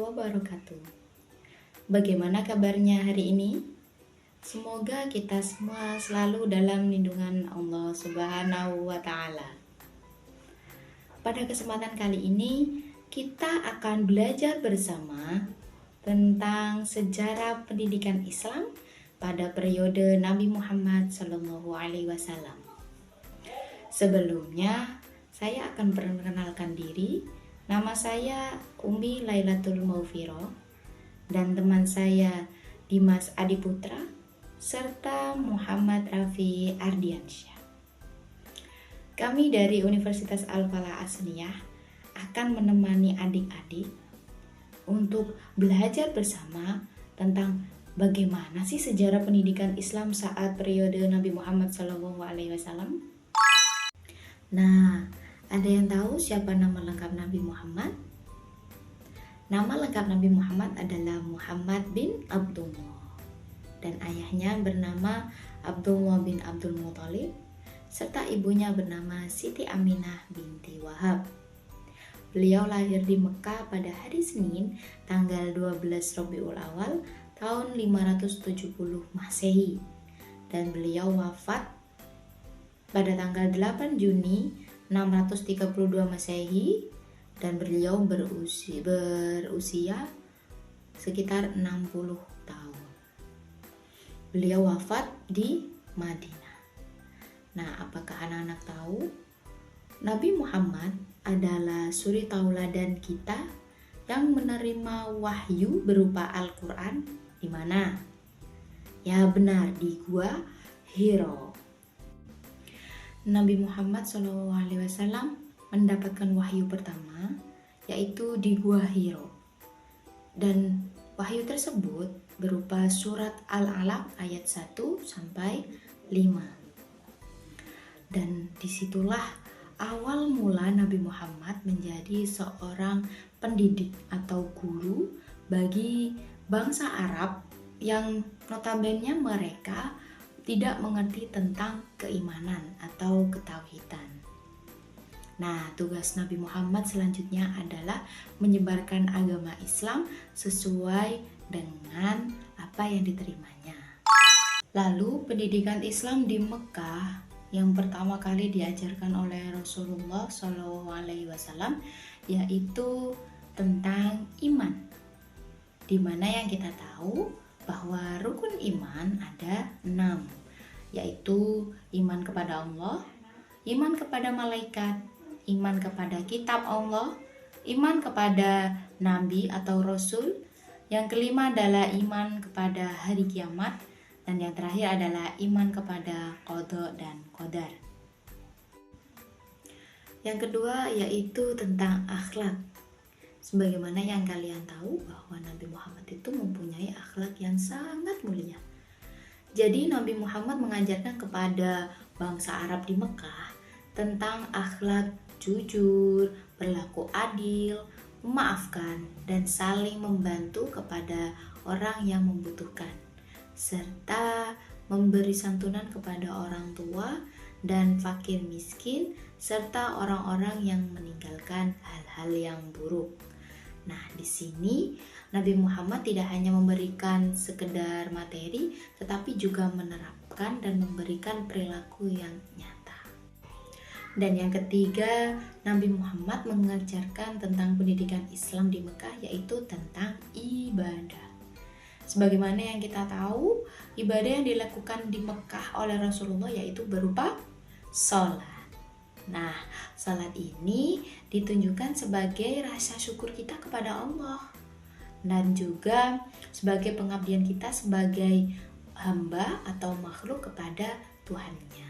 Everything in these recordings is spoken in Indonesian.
wabarakatuh. Bagaimana kabarnya hari ini? Semoga kita semua selalu dalam lindungan Allah Subhanahu wa Ta'ala. Pada kesempatan kali ini, kita akan belajar bersama tentang sejarah pendidikan Islam pada periode Nabi Muhammad SAW. Sebelumnya, saya akan perkenalkan diri. Nama saya Umi Lailatul Maufiro dan teman saya Dimas Adiputra serta Muhammad Rafi Ardiansyah. Kami dari Universitas Al-Falah Asniyah akan menemani adik-adik untuk belajar bersama tentang bagaimana sih sejarah pendidikan Islam saat periode Nabi Muhammad SAW. Nah, ada yang tahu siapa nama lengkap Nabi Muhammad? Nama lengkap Nabi Muhammad adalah Muhammad bin Abdullah dan ayahnya bernama Abdullah bin Abdul Muthalib serta ibunya bernama Siti Aminah binti Wahab. Beliau lahir di Mekah pada hari Senin tanggal 12 Rabiul Awal tahun 570 Masehi dan beliau wafat pada tanggal 8 Juni 632 Masehi dan beliau berusia sekitar 60 tahun. Beliau wafat di Madinah. Nah, apakah anak-anak tahu? Nabi Muhammad adalah suri tauladan kita yang menerima wahyu berupa Al-Quran di mana? Ya benar, di Gua Hiro. Nabi Muhammad SAW mendapatkan wahyu pertama yaitu di Gua Hiro. Dan wahyu tersebut berupa surat Al-Alaq ayat 1 sampai 5. Dan disitulah awal mula Nabi Muhammad menjadi seorang pendidik atau guru bagi bangsa Arab yang notabene mereka tidak mengerti tentang keimanan atau ketauhidan. Nah, tugas Nabi Muhammad selanjutnya adalah menyebarkan agama Islam sesuai dengan apa yang diterimanya. Lalu, pendidikan Islam di Mekah yang pertama kali diajarkan oleh Rasulullah SAW yaitu tentang iman. Di mana yang kita tahu bahwa rukun iman ada 6, yaitu iman kepada Allah, iman kepada malaikat, iman kepada kitab Allah, iman kepada nabi atau rasul, yang kelima adalah iman kepada hari kiamat, dan yang terakhir adalah iman kepada qada dan qadar. Yang kedua yaitu tentang akhlak. Sebagaimana yang kalian tahu bahwa Nabi Muhammad itu mempunyai akhlak yang sangat mulia. Jadi Nabi Muhammad mengajarkan kepada bangsa Arab di Mekah tentang akhlak jujur, berlaku adil, memaafkan, dan saling membantu kepada orang yang membutuhkan, serta memberi santunan kepada orang tua dan fakir miskin, serta orang-orang yang meninggalkan hal-hal yang buruk. Nah, di sini Nabi Muhammad tidak hanya memberikan sekedar materi, tetapi juga menerapkan dan memberikan perilaku yang nyata. Dan yang ketiga, Nabi Muhammad mengajarkan tentang pendidikan Islam di Mekah, yaitu tentang ibadah. Sebagaimana yang kita tahu, ibadah yang dilakukan di Mekah oleh Rasulullah yaitu berupa sholat. Nah, salat ini ditunjukkan sebagai rasa syukur kita kepada Allah dan juga sebagai pengabdian kita sebagai hamba atau makhluk kepada Tuhannya.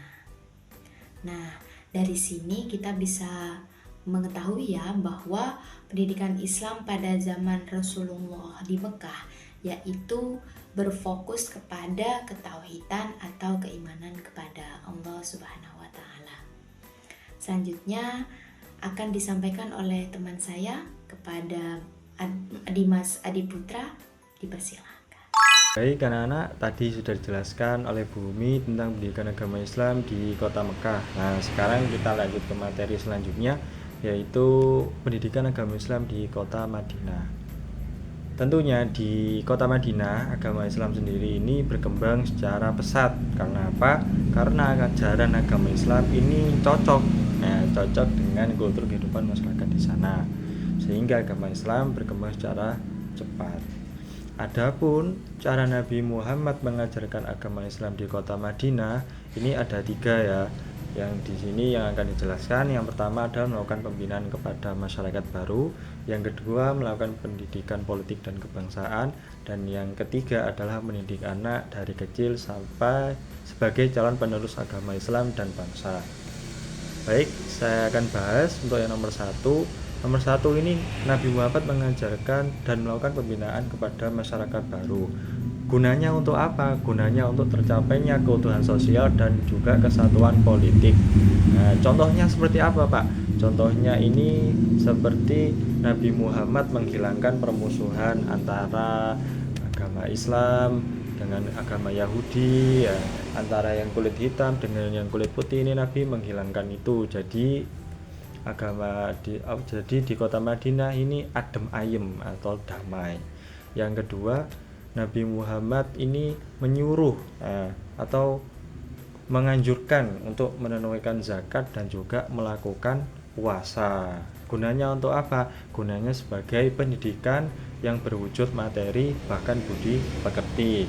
Nah, dari sini kita bisa mengetahui ya bahwa pendidikan Islam pada zaman Rasulullah di Mekah yaitu berfokus kepada ketauhidan atau keimanan kepada Allah Subhanahu wa Ta'ala. Selanjutnya akan disampaikan oleh teman saya kepada Dimas Adiputra, dipersilakan. Baik anak-anak, tadi sudah dijelaskan oleh Bu Umi tentang pendidikan agama Islam di kota Mekah. Nah, sekarang kita lanjut ke materi selanjutnya, yaitu pendidikan agama Islam di kota Madinah. Tentunya di kota Madinah agama Islam sendiri ini berkembang secara pesat. Karena apa? Karena ajaran agama Islam ini cocok dengan kultur kehidupan masyarakat di sana, sehingga agama Islam berkembang secara cepat. Adapun cara Nabi Muhammad mengajarkan agama Islam di kota Madinah ini ada 3 ya. Yang di sini yang akan dijelaskan, yang pertama adalah melakukan pembinaan kepada masyarakat baru, yang kedua melakukan pendidikan politik dan kebangsaan, dan yang ketiga adalah mendidik anak dari kecil sampai sebagai calon penerus agama Islam dan bangsa. Baik, saya akan bahas untuk yang nomor 1. Nomor 1 ini Nabi Muhammad mengajarkan dan melakukan pembinaan kepada masyarakat baru. Gunanya untuk apa? Gunanya untuk tercapainya keutuhan sosial dan juga kesatuan politik. Nah, contohnya seperti apa, Pak? Contohnya ini seperti Nabi Muhammad menghilangkan permusuhan antara agama Islam dengan agama Yahudi, ya, antara yang kulit hitam dengan yang kulit putih. Ini Nabi menghilangkan itu. Jadi di kota Madinah ini adem ayem atau damai. Yang kedua, Nabi Muhammad ini menyuruh atau menganjurkan untuk menunaikan zakat dan juga melakukan puasa. Gunanya untuk apa? Gunanya sebagai pendidikan yang berwujud materi bahkan budi pekerti.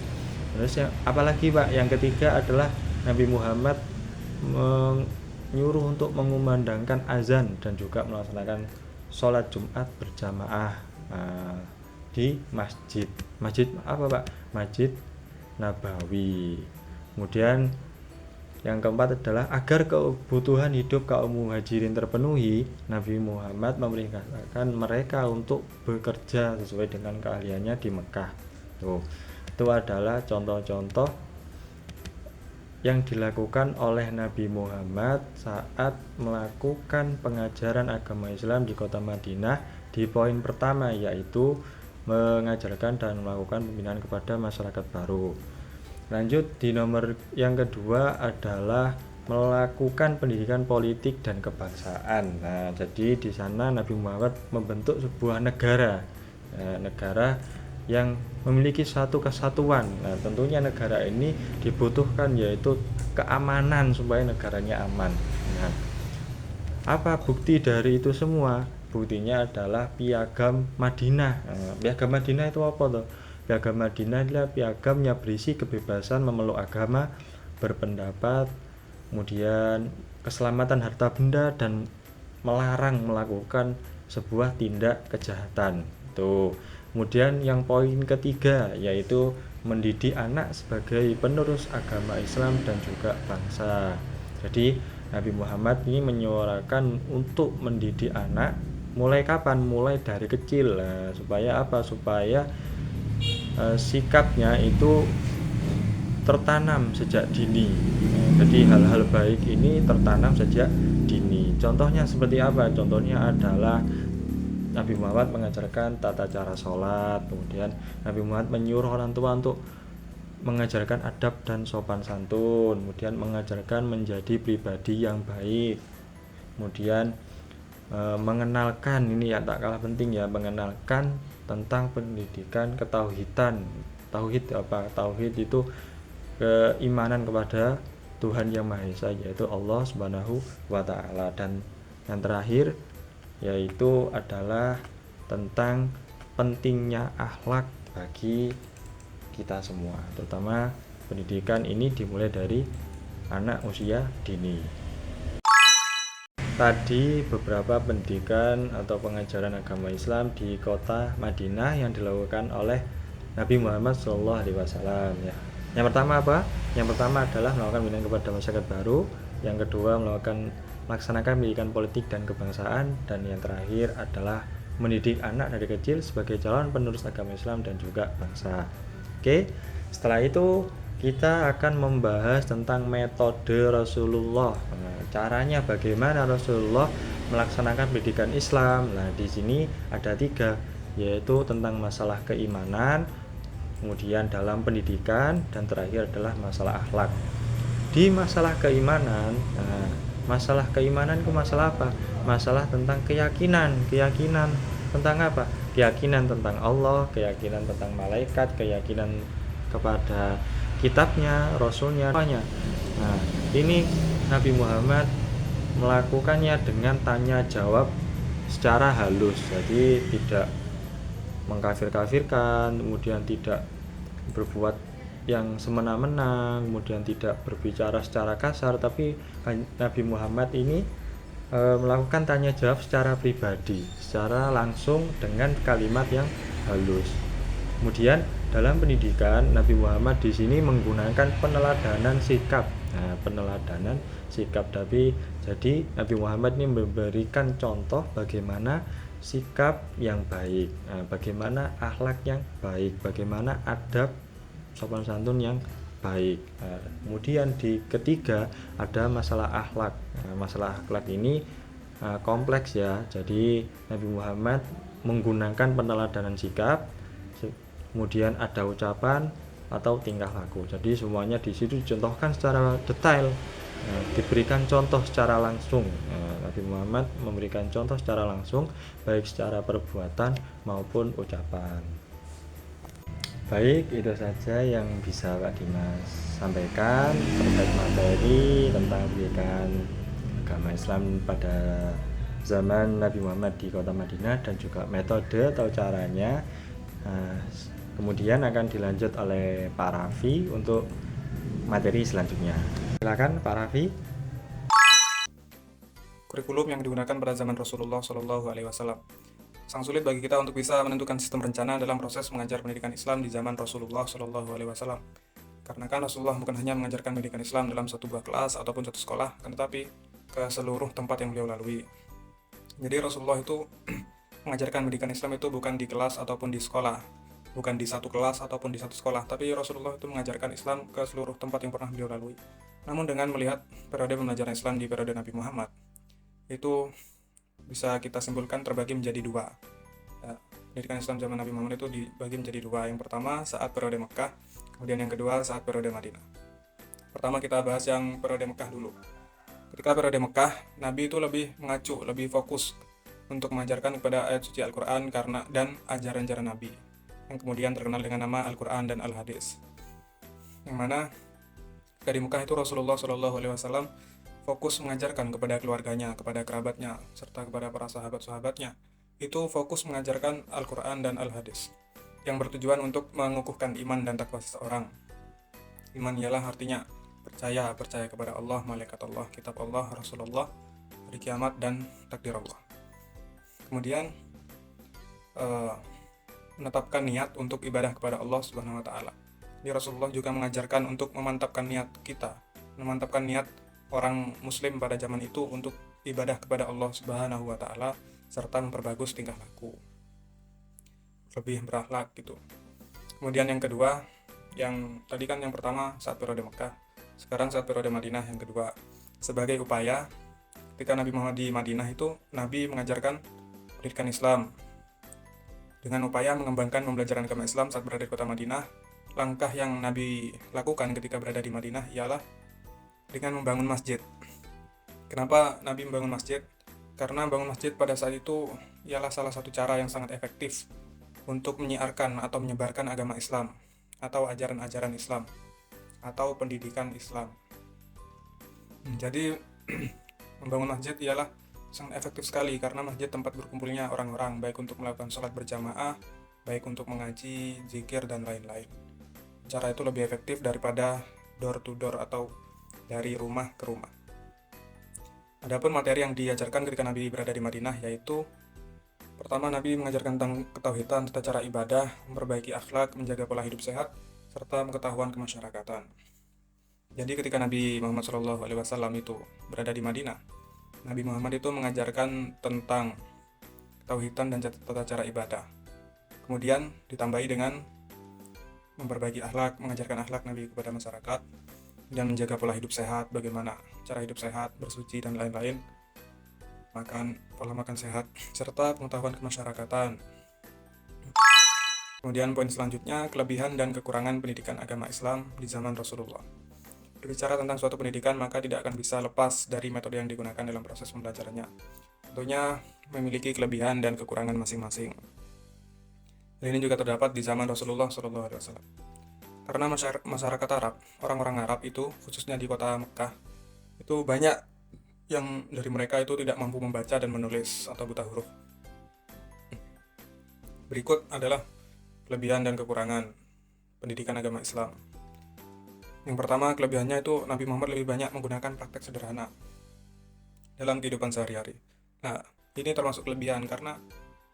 Terus apalagi Pak? Yang ketiga adalah Nabi Muhammad menyuruh untuk mengumandangkan azan dan juga melaksanakan sholat Jumat berjamaah di masjid apa Pak? Masjid Nabawi. Kemudian yang keempat adalah agar kebutuhan hidup kaum muhajirin terpenuhi, Nabi Muhammad memerintahkan mereka untuk bekerja sesuai dengan keahliannya di Mekah. Itu adalah contoh-contoh yang dilakukan oleh Nabi Muhammad saat melakukan pengajaran agama Islam di kota Madinah di poin pertama, yaitu mengajarkan dan melakukan pembinaan kepada masyarakat baru. Lanjut di nomor yang kedua adalah melakukan pendidikan politik dan kebangsaan. Nah, jadi di sana Nabi Muhammad membentuk sebuah negara yang memiliki satu kesatuan. Nah, tentunya negara ini dibutuhkan yaitu keamanan supaya negaranya aman. Nah, apa bukti dari itu semua? Buktinya adalah Piagam Madinah. Piagam Madinah itu apa tuh? Piagam Madinah adalah piagamnya berisi kebebasan memeluk agama, berpendapat, kemudian keselamatan harta benda, dan melarang melakukan sebuah tindak kejahatan. Tuh. Kemudian yang poin ketiga yaitu mendidik anak sebagai penerus agama Islam dan juga bangsa. Jadi Nabi Muhammad ini menyuarakan untuk mendidik anak. Mulai kapan? Mulai dari kecil. Nah, supaya apa? Supaya sikapnya itu tertanam sejak dini. Jadi hal-hal baik ini tertanam sejak dini. Contohnya seperti apa? Contohnya adalah Nabi Muhammad mengajarkan tata cara sholat. Kemudian Nabi Muhammad menyuruh orang tua untuk mengajarkan adab dan sopan santun. Kemudian mengajarkan menjadi pribadi yang baik. Kemudian mengenalkan, ini yang tak kalah penting ya, mengenalkan tentang pendidikan ketauhidan. Tauhid apa? Tauhid itu keimanan kepada Tuhan Yang Maha Esa, yaitu Allah Subhanahu wa taala. Dan yang terakhir yaitu adalah tentang pentingnya akhlak bagi kita semua, terutama pendidikan ini dimulai dari anak usia dini. Tadi beberapa pendidikan atau pengajaran agama Islam di kota Madinah yang dilakukan oleh Nabi Muhammad SAW ya. Yang pertama apa? Yang pertama adalah melakukan pembinaan kepada masyarakat baru. Yang kedua melaksanakan pendidikan politik dan kebangsaan. Dan yang terakhir adalah mendidik anak dari kecil sebagai calon penerus agama Islam dan juga bangsa. Oke, setelah itu kita akan membahas tentang metode Rasulullah. Nah, caranya bagaimana Rasulullah melaksanakan pendidikan Islam. Nah, di sini ada 3, yaitu tentang masalah keimanan, kemudian dalam pendidikan, dan terakhir adalah masalah akhlak. Di masalah keimanan, itu masalah apa? Masalah tentang keyakinan tentang apa? keyakinan tentang Allah, keyakinan tentang malaikat, keyakinan kepada kitabnya, rasulnya, semuanya. Nah, ini Nabi Muhammad melakukannya dengan tanya jawab secara halus, jadi tidak mengkafir-kafirkan, kemudian tidak berbuat yang semena-mena, kemudian tidak berbicara secara kasar, tapi Nabi Muhammad ini melakukan tanya jawab secara pribadi, secara langsung dengan kalimat yang halus. Kemudian dalam pendidikan Nabi Muhammad di sini menggunakan peneladanan sikap. Nah, peneladanan sikap, tapi jadi Nabi Muhammad ini memberikan contoh bagaimana sikap yang baik, bagaimana akhlak yang baik, bagaimana adab sopan santun yang baik. Kemudian di ketiga ada masalah akhlak. Masalah akhlak ini kompleks ya. Jadi Nabi Muhammad menggunakan peneladanan sikap, kemudian ada ucapan atau tingkah laku. Jadi semuanya di situ dicontohkan secara detail, diberikan contoh secara langsung. Nabi Muhammad memberikan contoh secara langsung, baik secara perbuatan maupun ucapan. Baik, itu saja yang bisa Pak Dimas sampaikan terkait materi tentang pendidikan agama Islam pada zaman Nabi Muhammad di kota Madinah dan juga metode atau caranya. Kemudian akan dilanjut oleh Pak Raffi untuk materi selanjutnya. Silakan Pak Raffi. Kurikulum yang digunakan pada zaman Rasulullah Shallallahu Alaihi Wasallam. Sangat sulit bagi kita untuk bisa menentukan sistem rencana dalam proses mengajar pendidikan Islam di zaman Rasulullah Shallallahu Alaihi Wasallam. Karena kan Rasulullah bukan hanya mengajarkan pendidikan Islam dalam satu buah kelas ataupun satu sekolah, tetapi ke seluruh tempat yang beliau lalui. Jadi Rasulullah itu mengajarkan pendidikan Islam itu bukan di kelas ataupun di sekolah, bukan di satu kelas ataupun di satu sekolah, tapi Rasulullah itu mengajarkan Islam ke seluruh tempat yang pernah beliau lalui. Namun dengan melihat periode pembelajaran Islam di periode Nabi Muhammad, itu bisa kita simpulkan terbagi menjadi dua. Pendidikan Islam zaman Nabi Muhammad itu dibagi menjadi dua. Yang pertama saat periode Mekah, kemudian yang kedua saat periode Madinah. Pertama kita bahas yang periode Mekah dulu. Ketika periode Mekah, Nabi itu lebih mengacu, lebih fokus untuk mengajarkan kepada ayat suci Al-Quran dan ajaran-ajaran Nabi, yang kemudian terkenal dengan nama Al-Quran dan Al-Hadis. Yang mana dari Mekah itu Rasulullah SAW fokus mengajarkan kepada keluarganya, kepada kerabatnya, serta kepada para sahabat-sahabatnya. Itu fokus mengajarkan Al-Quran dan Al-Hadis, yang bertujuan untuk mengukuhkan iman dan takwa seseorang. Iman ialah artinya percaya kepada Allah, malaikat Allah, kitab Allah, Rasulullah, hari kiamat, dan takdir Allah. Kemudian menetapkan niat untuk ibadah kepada Allah Subhanahu wa Ta'ala. Jadi Rasulullah juga mengajarkan untuk memantapkan niat kita, memantapkan niat orang muslim pada zaman itu untuk ibadah kepada Allah Subhanahu wa Ta'ala, serta memperbagus tingkah laku, lebih berakhlak gitu. Kemudian yang kedua, yang tadi kan yang pertama saat periode Mekah, sekarang saat periode Madinah yang kedua. Sebagai upaya, ketika Nabi Muhammad di Madinah itu, Nabi mengajarkan pendidikan Islam dengan upaya mengembangkan pembelajaran agama Islam saat berada di kota Madinah. Langkah yang Nabi lakukan ketika berada di Madinah ialah dengan membangun masjid. Kenapa Nabi membangun masjid? Karena membangun masjid pada saat itu ialah salah satu cara yang sangat efektif untuk menyiarkan atau menyebarkan agama Islam, atau ajaran-ajaran Islam, atau pendidikan Islam. Jadi membangun masjid ialah sangat efektif sekali, karena masjid tempat berkumpulnya orang-orang, baik untuk melakukan sholat berjamaah, baik untuk mengaji, zikir, dan lain-lain. Cara itu lebih efektif daripada door to door atau dari rumah ke rumah. Adapun materi yang diajarkan ketika Nabi berada di Madinah yaitu pertama, Nabi mengajarkan tentang ketauhidan, tata cara ibadah, memperbaiki akhlak, menjaga pola hidup sehat, serta pengetahuan kemasyarakatan. Jadi ketika Nabi Muhammad SAW itu berada di Madinah, Nabi Muhammad itu mengajarkan tentang ketauhidan dan tata cara ibadah. Kemudian ditambahi dengan memperbaiki akhlak, mengajarkan akhlak Nabi kepada masyarakat, dan menjaga pola hidup sehat, bagaimana cara hidup sehat, bersuci, dan lain-lain, pola makan sehat, serta pengetahuan kemasyarakatan. Kemudian poin selanjutnya, kelebihan dan kekurangan pendidikan agama Islam di zaman Rasulullah. Berbicara tentang suatu pendidikan, maka tidak akan bisa lepas dari metode yang digunakan dalam proses pembelajarannya. Tentunya memiliki kelebihan dan kekurangan masing-masing. Dan ini juga terdapat di zaman Rasulullah SAW. Karena masyarakat Arab, orang-orang Arab itu, khususnya di kota Mekah, itu banyak yang dari mereka itu tidak mampu membaca dan menulis atau buta huruf. Berikut adalah kelebihan dan kekurangan pendidikan agama Islam. Yang pertama, kelebihannya itu Nabi Muhammad lebih banyak menggunakan praktek sederhana dalam kehidupan sehari-hari. Nah, ini termasuk kelebihan karena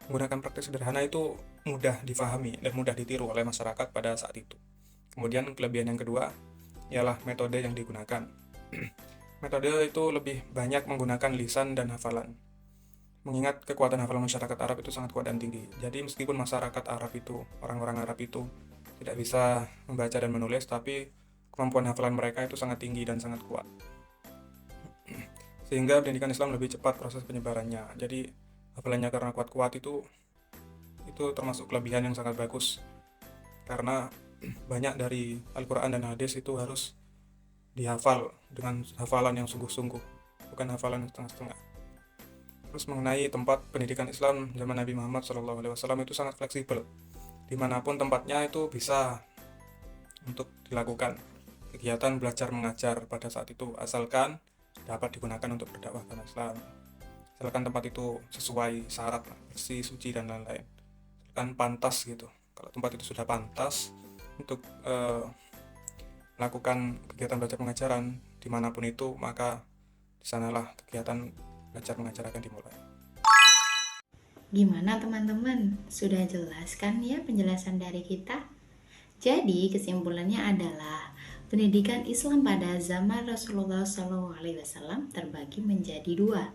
menggunakan praktek sederhana itu mudah difahami dan mudah ditiru oleh masyarakat pada saat itu. Kemudian kelebihan yang kedua ialah metode yang digunakan. Metode itu lebih banyak menggunakan lisan dan hafalan. Mengingat kekuatan hafalan masyarakat Arab itu sangat kuat dan tinggi. Jadi meskipun masyarakat Arab itu, orang-orang Arab itu tidak bisa membaca dan menulis, tapi kemampuan hafalan mereka itu sangat tinggi dan sangat kuat. Sehingga pendidikan Islam lebih cepat proses penyebarannya. Jadi hafalannya karena kuat-kuat itu termasuk kelebihan yang sangat bagus. Karena banyak dari Al-Quran dan hadis itu harus dihafal dengan hafalan yang sungguh-sungguh, bukan hafalan yang setengah-setengah. Terus mengenai tempat pendidikan Islam zaman Nabi Muhammad SAW itu sangat fleksibel. Dimanapun tempatnya itu bisa untuk dilakukan kegiatan belajar mengajar pada saat itu, asalkan dapat digunakan untuk berdakwah agama Islam. Asalkan tempat itu sesuai syarat, bersih, suci, dan lain-lain. Asalkan pantas gitu. Kalau tempat itu sudah pantas untuk melakukan kegiatan belajar pengajaran dimanapun itu, maka di sanalah kegiatan belajar mengajar akan dimulai. Gimana teman-teman? Sudah jelas kan ya penjelasan dari kita? Jadi kesimpulannya adalah pendidikan Islam pada zaman Rasulullah SAW terbagi menjadi dua.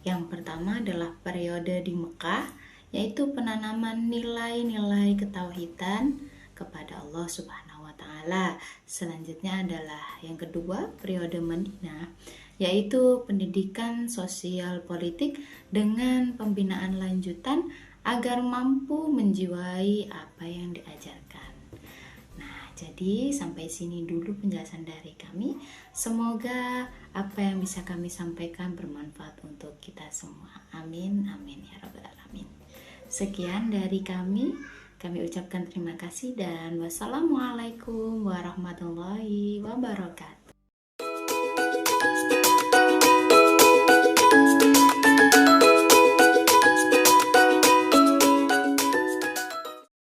Yang pertama adalah periode di Mekah, yaitu penanaman nilai-nilai ketauhidan kepada Allah Subhanahu wa Ta'ala. Selanjutnya adalah yang kedua, periode Madinah, yaitu pendidikan sosial politik dengan pembinaan lanjutan agar mampu menjiwai apa yang diajarkan. Nah, jadi sampai sini dulu penjelasan dari kami. Semoga apa yang bisa kami sampaikan bermanfaat untuk kita semua. Amin, amin ya rabbal alamin. Sekian dari kami ucapkan terima kasih dan wassalamualaikum warahmatullahi wabarakatuh.